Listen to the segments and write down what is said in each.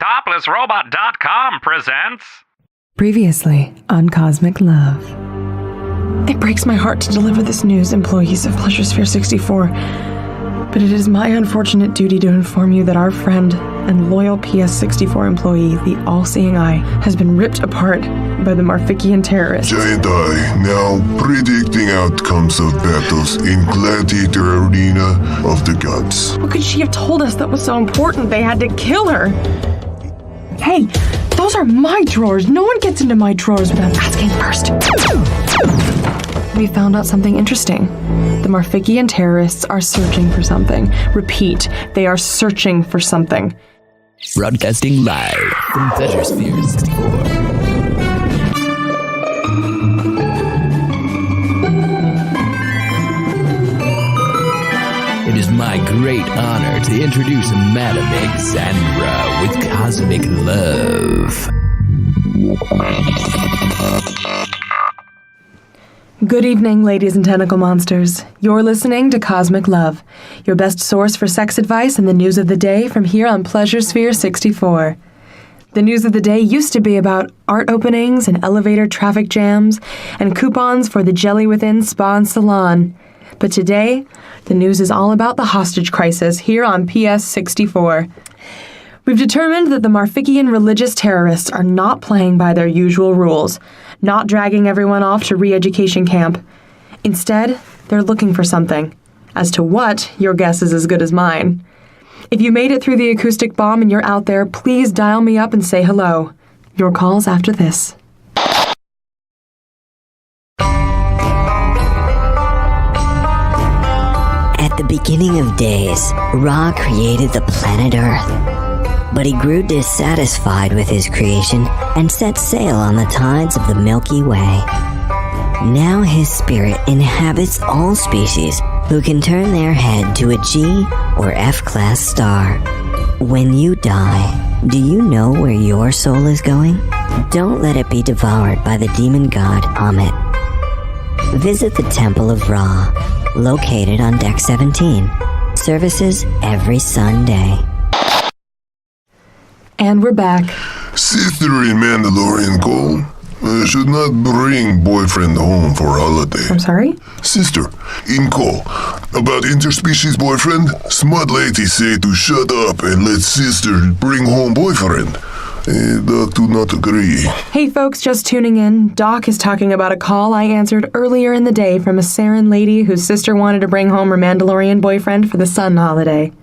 ToplessRobot.com presents... Previously on Cosmic Love. It breaks my heart to deliver this news, employees of Pleasure Sphere 64, but it is my unfortunate duty to inform you that our friend and loyal PS64 employee, the All-Seeing Eye, has been ripped apart by the Marfikian terrorists. Giant Eye, now predicting outcomes of battles in Gladiator Arena of the Gods. What could she have told us that was so important they had to kill her? Hey, those are my drawers. No one gets into my drawers without asking first. We found out something interesting. The Marfikian terrorists are searching for something. Repeat, they are searching for something. Broadcasting live from Pleasure Sphere 64. It is my great honor to introduce Madam Xandra with Cosmic Love. Good evening, ladies and tentacle monsters. You're listening to Cosmic Love, your best source for sex advice and the news of the day from here on Pleasure Sphere 64. The news of the day used to be about art openings and elevator traffic jams and coupons for the Jelly Within Spa and Salon. But today, the news is all about the hostage crisis here on PS64. We've determined that the Marfikian religious terrorists are not playing by their usual rules, not dragging everyone off to re-education camp. Instead, they're looking for something. As to what, your guess is as good as mine. If you made it through the acoustic bomb and you're out there, please dial me up and say hello. Your call's after this. At the beginning of days, Ra created the planet Earth. But he grew dissatisfied with his creation and set sail on the tides of the Milky Way. Now his spirit inhabits all species who can turn their head to a G or F-class star. When you die, do you know where your soul is going? Don't let it be devoured by the demon god Amit. Visit the Temple of Ra, located on Deck 17. Services every Sunday. And we're back. Sister in Mandalorian Cole should not bring boyfriend home for holiday. I'm sorry? Sister, in Cole, about interspecies boyfriend, smart lady say to shut up and let sister bring home boyfriend. Doc do not agree. Hey folks, just tuning in. Doc is talking about a call I answered earlier in the day from a Saren lady whose sister wanted to bring home her Mandalorian boyfriend for the sun holiday.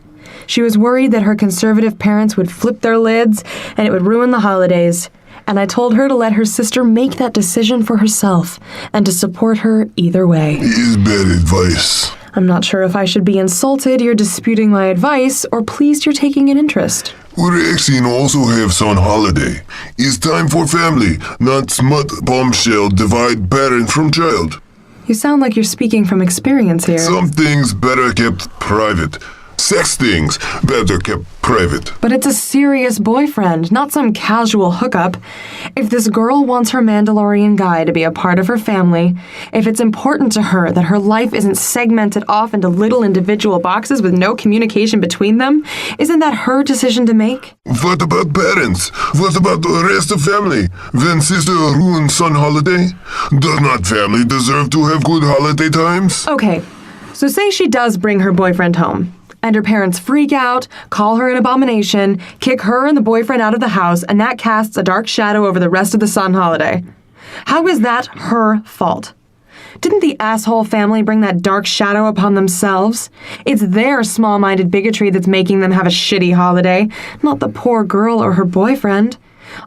She was worried that her conservative parents would flip their lids and it would ruin the holidays. And I told her to let her sister make that decision for herself and to support her either way. Is bad advice. I'm not sure if I should be insulted you're disputing my advice or pleased you're taking an interest. We're actually also have son holiday. It's time for family, not smut bombshell divide parent from child. You sound like you're speaking from experience here. Some things better kept private. Sex things better kept private. But it's a serious boyfriend, not some casual hookup. If this girl wants her Mandalorian guy to be a part of her family, if it's important to her that her life isn't segmented off into little individual boxes with no communication between them, isn't that her decision to make? What about parents? What about the rest of family? When sister ruins son holiday? Does not family deserve to have good holiday times? Okay, so say she does bring her boyfriend home. And her parents freak out, call her an abomination, kick her and the boyfriend out of the house, and that casts a dark shadow over the rest of the sun holiday. How is that her fault? Didn't the asshole family bring that dark shadow upon themselves? It's their small-minded bigotry that's making them have a shitty holiday, not the poor girl or her boyfriend.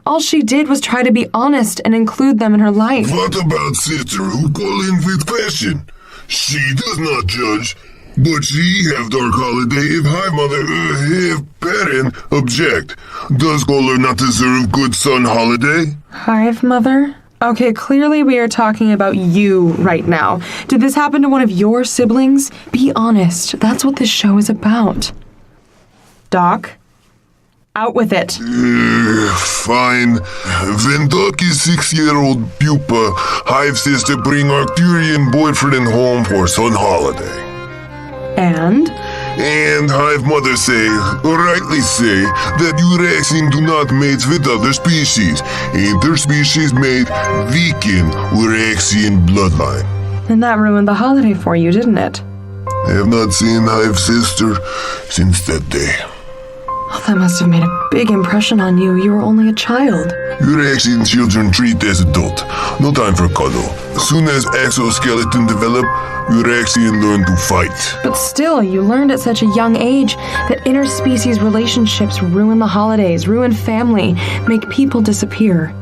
All she did was try to be honest and include them in her life. What about sister who call in with question? She does not judge. But she have dark holiday if high mother have parent object. Does Goller not deserve good son holiday? Hive mother? Okay, clearly we are talking about you right now. Did this happen to one of your siblings? Be honest. That's what this show is about. Doc? Out with it. Fine. When Doc is 6-year-old pupa, Hive says to bring Arcturian boyfriend home for son holiday. And? And Hive Mother say, or rightly say, that Uraxian do not mate with other species. Interspecies mate weaken Uraxian bloodline. And that ruined the holiday for you, didn't it? I have not seen Hive's sister since that day. Oh, that must have made a big impression on you. You were only a child. Uraxian children treat as adult. No time for cuddle. As soon as exoskeleton develop, Uraxian learn to fight. But still, you learned at such a young age that interspecies relationships ruin the holidays, ruin family, make people disappear.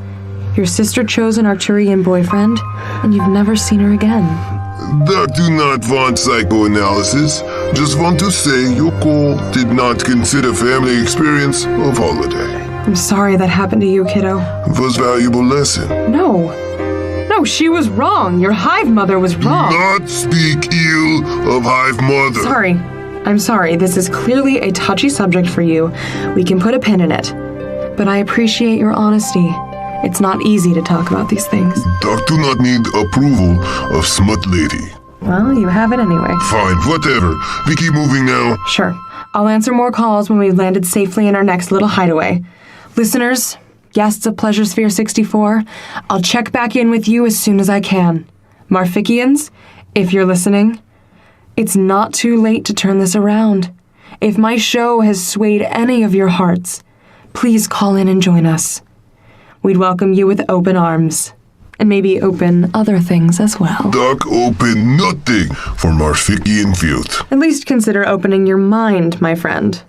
Your sister chose an Arcturian boyfriend, and you've never seen her again. Doc do not want psychoanalysis. Just want to say Yoko did not consider family experience of holiday. I'm sorry that happened to you, kiddo. It was valuable lesson. No, she was wrong. Your Hive Mother was wrong. Do not speak ill of Hive Mother. Sorry. I'm sorry. This is clearly a touchy subject for you. We can put a pin in it. But I appreciate your honesty. It's not easy to talk about these things. Doc do not need approval of Smut Lady. Well, you have it anyway. Fine, whatever. We keep moving now. Sure. I'll answer more calls when we've landed safely in our next little hideaway. Listeners, guests of Pleasure Sphere 64, I'll check back in with you as soon as I can. Marficians, if you're listening, it's not too late to turn this around. If my show has swayed any of your hearts, please call in and join us. We'd welcome you with open arms. And maybe open other things as well. Doc open nothing for Marfician field. At least consider opening your mind, my friend.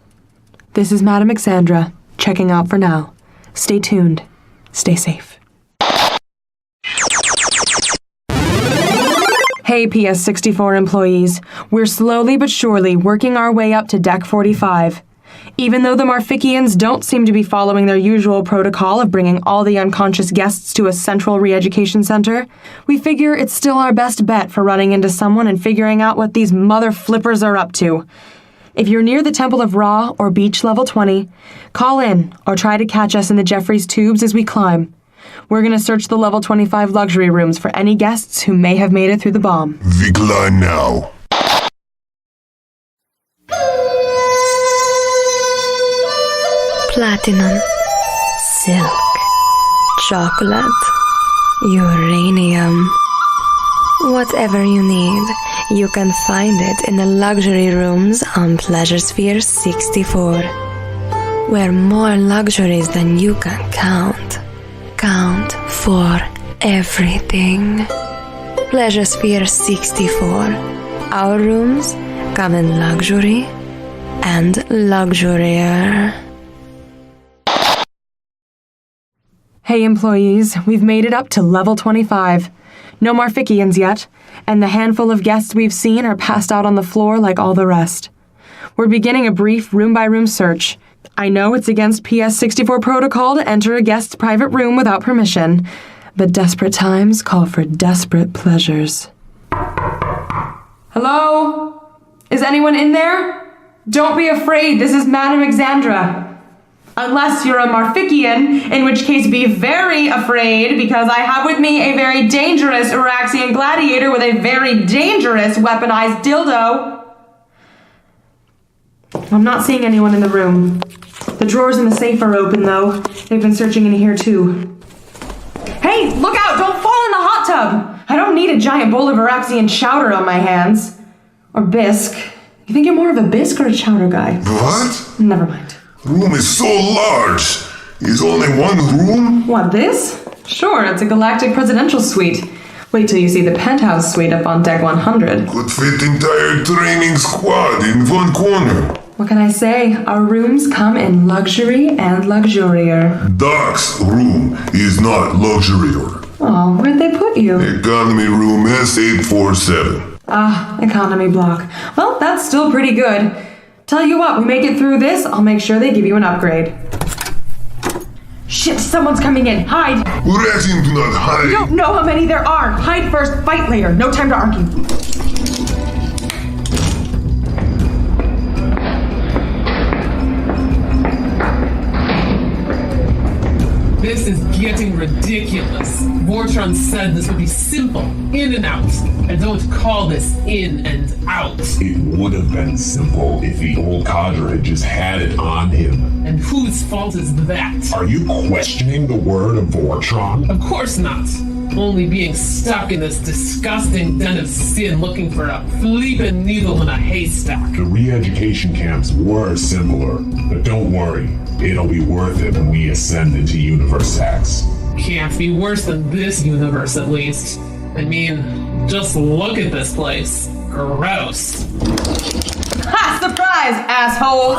This is Madam Xandra, checking out for now. Stay tuned. Stay safe. Hey, PS64 employees. We're slowly but surely working our way up to Deck 45. Even though the Marficians don't seem to be following their usual protocol of bringing all the unconscious guests to a central re-education center, we figure it's still our best bet for running into someone and figuring out what these mother flippers are up to. If you're near the Temple of Ra or Beach Level 20, call in or try to catch us in the Jeffries tubes as we climb. We're going to search the Level 25 luxury rooms for any guests who may have made it through the bomb. We climb now. Platinum, silk, chocolate, uranium. Whatever you need, you can find it in the luxury rooms on Pleasure Sphere 64, where more luxuries than you can count for everything. Pleasure Sphere 64. Our rooms come in luxury and luxurier. Hey employees, we've made it up to level 25. No Marficians yet, and the handful of guests we've seen are passed out on the floor like all the rest. We're beginning a brief room-by-room search. I know it's against PS64 protocol to enter a guest's private room without permission, but desperate times call for desperate pleasures. Hello? Is anyone in there? Don't be afraid, this is Madam Xandra. Unless you're a Marfician, in which case be very afraid, because I have with me a very dangerous Uraxian gladiator with a very dangerous weaponized dildo. I'm not seeing anyone in the room. The drawers in the safe are open, though. They've been searching in here, too. Hey, look out! Don't fall in the hot tub! I don't need a giant bowl of Uraxian chowder on my hands. Or bisque. You think you're more of a bisque or a chowder guy? What? Never mind. Room is so large. Is only one room? What, this? Sure, it's a galactic presidential suite. Wait till you see the penthouse suite up on deck 100. Could fit entire training squad in one corner. What can I say? Our rooms come in luxury and luxurier. Doc's room is not luxurier. Oh, where'd they put you? Economy room S847. Ah, economy block. Well, that's still pretty good. Tell you what, we make it through this, I'll make sure they give you an upgrade. Shit, someone's coming in. Hide! Uraxian do not hide. You don't know how many there are. Hide first, fight later. No time to argue. This is getting ridiculous. Vortron said this would be simple, in and out. And don't call this in and out. It would have been simple if the old cadre had just had it on him. And whose fault is that? Are you questioning the word of Vortron? Of course not. Only being stuck in this disgusting den of sin looking for a fleeping needle in a haystack. The re-education camps were simpler, but don't worry, it'll be worth it when we ascend into Universe X. Can't be worse than this universe, at least. I mean, just look at this place. Gross. Ha! Surprise, asshole!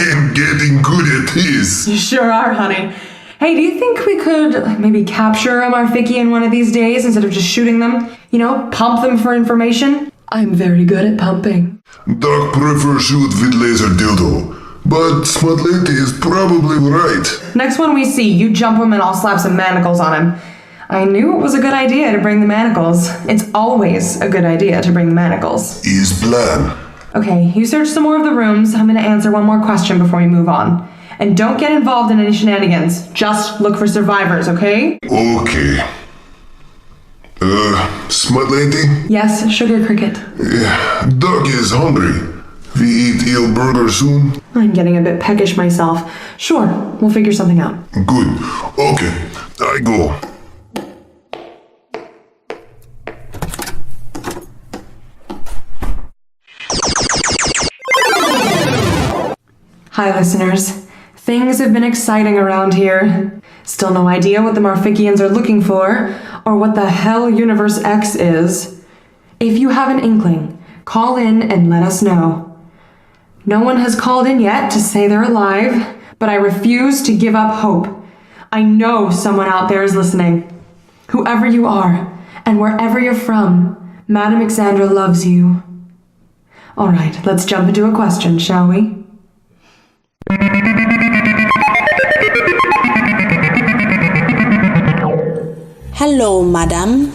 I'm getting good at this. You sure are, honey. Hey, do you think we could maybe capture a Marfikian one of these days instead of just shooting them? You know, pump them for information? I'm very good at pumping. Doc prefer shoot with laser dildo, but Smart Lady is probably right. Next one we see, you jump him and I'll slap some manacles on him. I knew it was a good idea to bring the manacles. It's always a good idea to bring the manacles. Is plan. Okay, you search some more of the rooms. I'm gonna answer one more question before we move on. And don't get involved in any shenanigans. Just look for survivors, okay? Okay. Smart Lady? Yes, Sugar Cricket. Doc is hungry. We eat eel burger soon? I'm getting a bit peckish myself. Sure, we'll figure something out. Good. Okay, I go. Hi, listeners. Things have been exciting around here. Still no idea what the Marfikians are looking for, or what the hell Universe X is. If you have an inkling, call in and let us know. No one has called in yet to say they're alive, but I refuse to give up hope. I know someone out there is listening. Whoever you are, and wherever you're from, Madam Xandra loves you. All right, let's jump into a question, shall we? Hello, madam.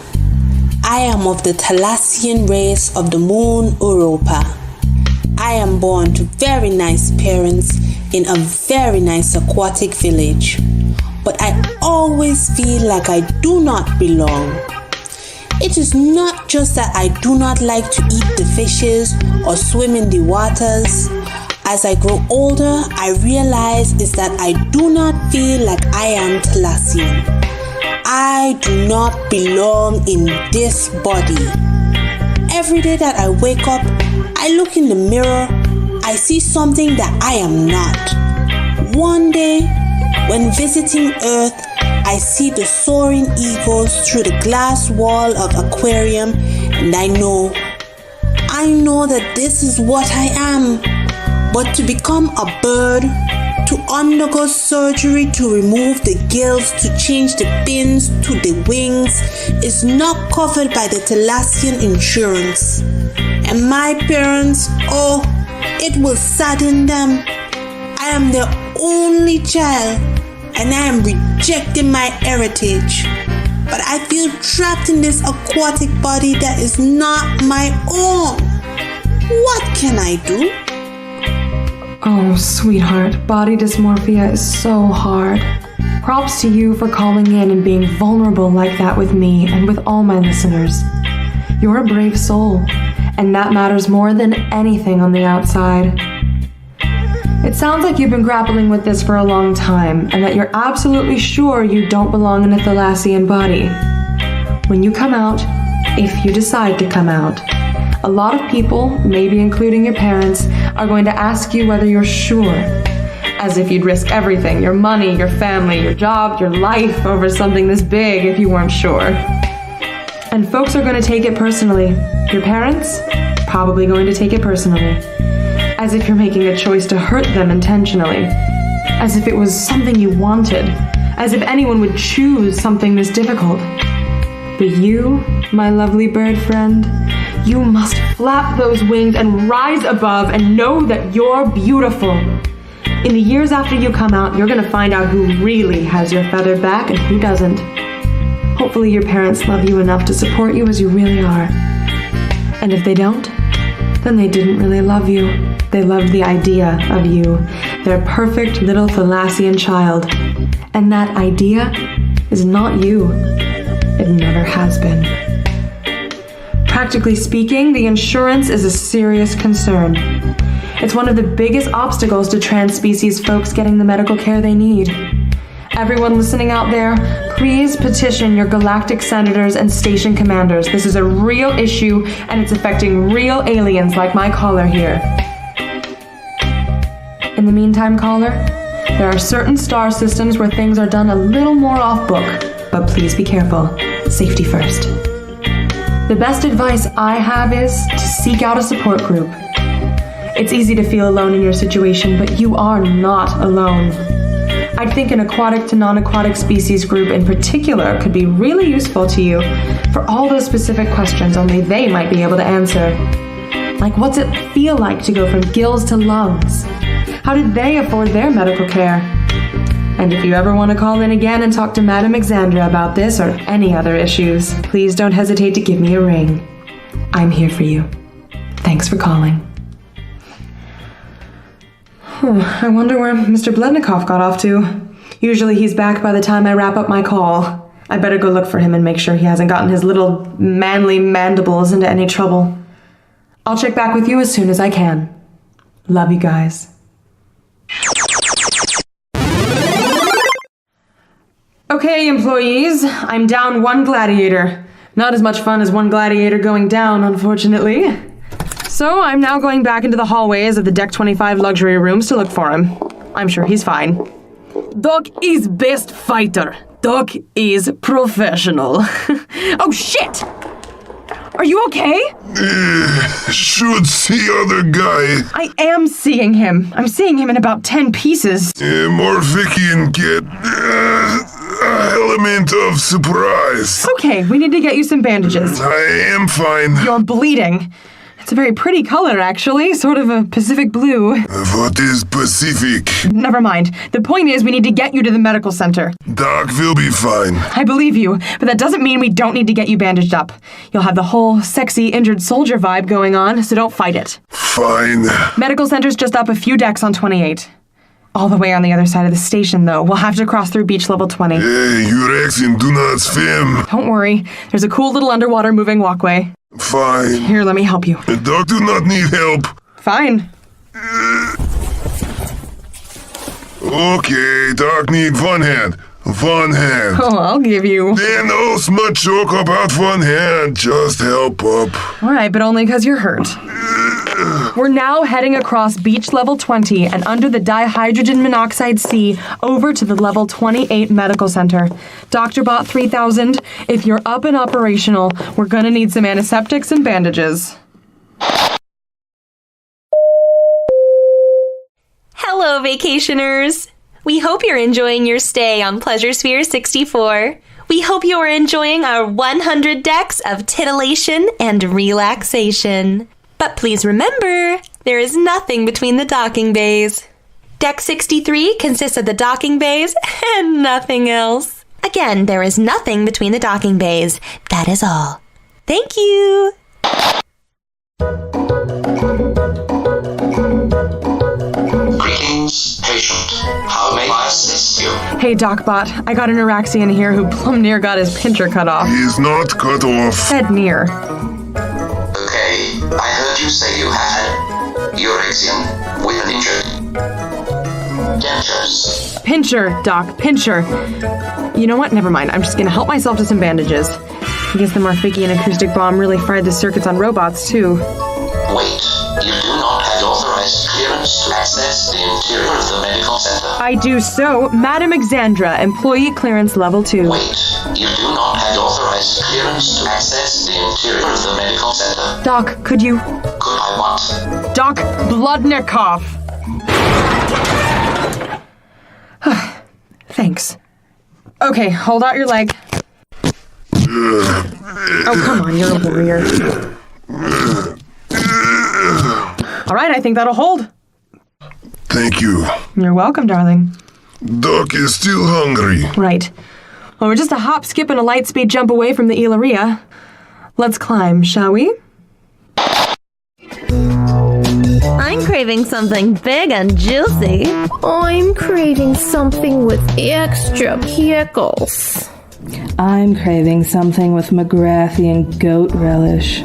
I am of the Thalassian race of the moon Europa. I am born to very nice parents in a very nice aquatic village, but I always feel like I do not belong. It is not just that I do not like to eat the fishes or swim in the waters. As I grow older, I realize is that I do not feel like I am Thalassian. I do not belong in this body. Every day that I wake up, I look in the mirror, I see something that I am not. One day, when visiting Earth, I see the soaring eagles through the glass wall of aquarium, and I know that this is what I am. But to become a bird, to undergo surgery to remove the gills, to change the fins to the wings, is not covered by the Thalassian insurance. And my parents, oh, it will sadden them. I am their only child, and I am rejecting my heritage. But I feel trapped in this aquatic body that is not my own. What can I do? Oh, sweetheart, body dysmorphia is so hard. Props to you for calling in and being vulnerable like that with me and with all my listeners. You're a brave soul, and that matters more than anything on the outside. It sounds like you've been grappling with this for a long time, and that you're absolutely sure you don't belong in a Thalassian body. When you come out, if you decide to come out, a lot of people, maybe including your parents, are going to ask you whether you're sure. As if you'd risk everything, your money, your family, your job, your life, over something this big if you weren't sure. And folks are going to take it personally. Your parents? Probably going to take it personally. As if you're making a choice to hurt them intentionally. As if it was something you wanted. As if anyone would choose something this difficult. But you, my lovely bird friend, you must flap those wings and rise above and know that you're beautiful. In the years after you come out, you're going to find out who really has your feathered back and who doesn't. Hopefully your parents love you enough to support you as you really are. And if they don't, then they didn't really love you. They loved the idea of you, their perfect little Thalassian child. And that idea is not you. It never has been. Practically speaking, the insurance is a serious concern. It's one of the biggest obstacles to trans-species folks getting the medical care they need. Everyone listening out there, please petition your galactic senators and station commanders. This is a real issue, and it's affecting real aliens like my caller here. In the meantime, caller, there are certain star systems where things are done a little more off-book, but please be careful. Safety first. The best advice I have is to seek out a support group. It's easy to feel alone in your situation, but you are not alone. I think an aquatic to non-aquatic species group in particular could be really useful to you for all those specific questions only they might be able to answer. Like, what's it feel like to go from gills to lungs? How did they afford their medical care? And if you ever want to call in again and talk to Madam Xandra about this or any other issues, please don't hesitate to give me a ring. I'm here for you. Thanks for calling. I wonder where Mr. Blednikov got off to. Usually he's back by the time I wrap up my call. I better go look for him and make sure he hasn't gotten his little manly mandibles into any trouble. I'll check back with you as soon as I can. Love you guys. Okay, employees, I'm down one gladiator. Not as much fun as one gladiator going down, unfortunately. So I'm now going back into the hallways of the Deck 25 luxury rooms to look for him. I'm sure he's fine. Doc is best fighter. Doc is professional. Oh, shit! Are you okay? Should see other guy. I am seeing him. I'm seeing him in about 10 pieces. Morphic get element of surprise. Okay, we need to get you some bandages. I am fine. You're bleeding. It's a very pretty color, actually. Sort of a Pacific blue. What is Pacific? Never mind. The point is, we need to get you to the medical center. Doc will be fine. I believe you, but that doesn't mean we don't need to get you bandaged up. You'll have the whole sexy injured soldier vibe going on, so don't fight it. Fine. Medical center's just up a few decks on 28. All the way on the other side of the station, though. We'll have to cross through beach level 20. Hey, your accent do not swim. Don't worry. There's a cool little underwater moving walkway. Fine. Here, let me help you. Doc do not need help. Fine. Okay, Doc need one hand. One hand. Oh, I'll give you. Then no smut choke about one hand. Just help up. All right, but only because you're hurt. We're now heading across beach level 20 and under the dihydrogen monoxide sea over to the level 28 medical center. Dr. Bot 3000, if you're up and operational, we're gonna need some antiseptics and bandages. Hello, vacationers! We hope you're enjoying your stay on Pleasure Sphere 64. We hope you are enjoying our 100 decks of titillation and relaxation. But please remember, there is nothing between the docking bays. Deck 63 consists of the docking bays and nothing else. Again, there is nothing between the docking bays. That is all. Thank you! Greetings, patient. How may I assist you? Hey, DocBot, I got an Araxian here who plumb near got his pincher cut off. He's not cut off. Said near. Okay, I heard you say you had Euraxian with an injured dentures. Pincher, Doc, pincher. You know what? Never mind. I'm just gonna help myself to some bandages. I guess the Morphikian acoustic bomb really fried the circuits on robots, too. Wait, you do not have authorized clearance to access the interior of the medical center. I do so. Madam Xandra, employee clearance level 2. Wait, you do not have authorized clearance to access the interior of the medical center. Doc, could you... Could I what? Doc Bludnikov! Thanks. Okay, hold out your leg. Oh, come on, you're a warrior. All right, I think that'll hold. Thank you. You're welcome, darling. Doc is still hungry. Right. Well, we're just a hop, skip, and a light speed jump away from the Eeleria. Let's climb, shall we? I'm craving something big and juicy. I'm craving something with extra pickles. I'm craving something with McGrath and goat relish.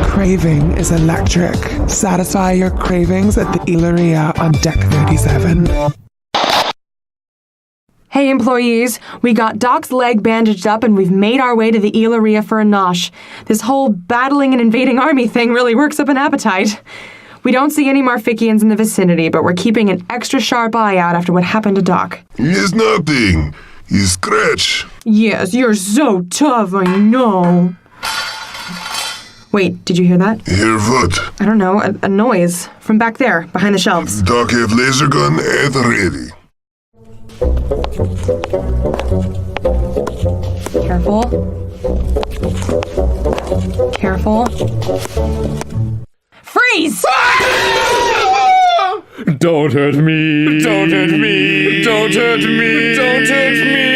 Craving is electric. Satisfy your cravings at the Eeleria on Deck 37. Hey employees, we got Doc's leg bandaged up and we've made our way to the Eeleria for a nosh. This whole battling an invading army thing really works up an appetite. We don't see any Marficians in the vicinity, but we're keeping an extra sharp eye out after what happened to Doc. It's nothing. He's scratch. Yes, you're so tough, I know. Wait, did you hear that? Hear what? I don't know, a noise from back there, behind the shelves. Doc have laser gun at the ready. Careful. Careful. Freeze! Don't hurt me! Don't hurt me! Don't hurt me! Don't hurt me!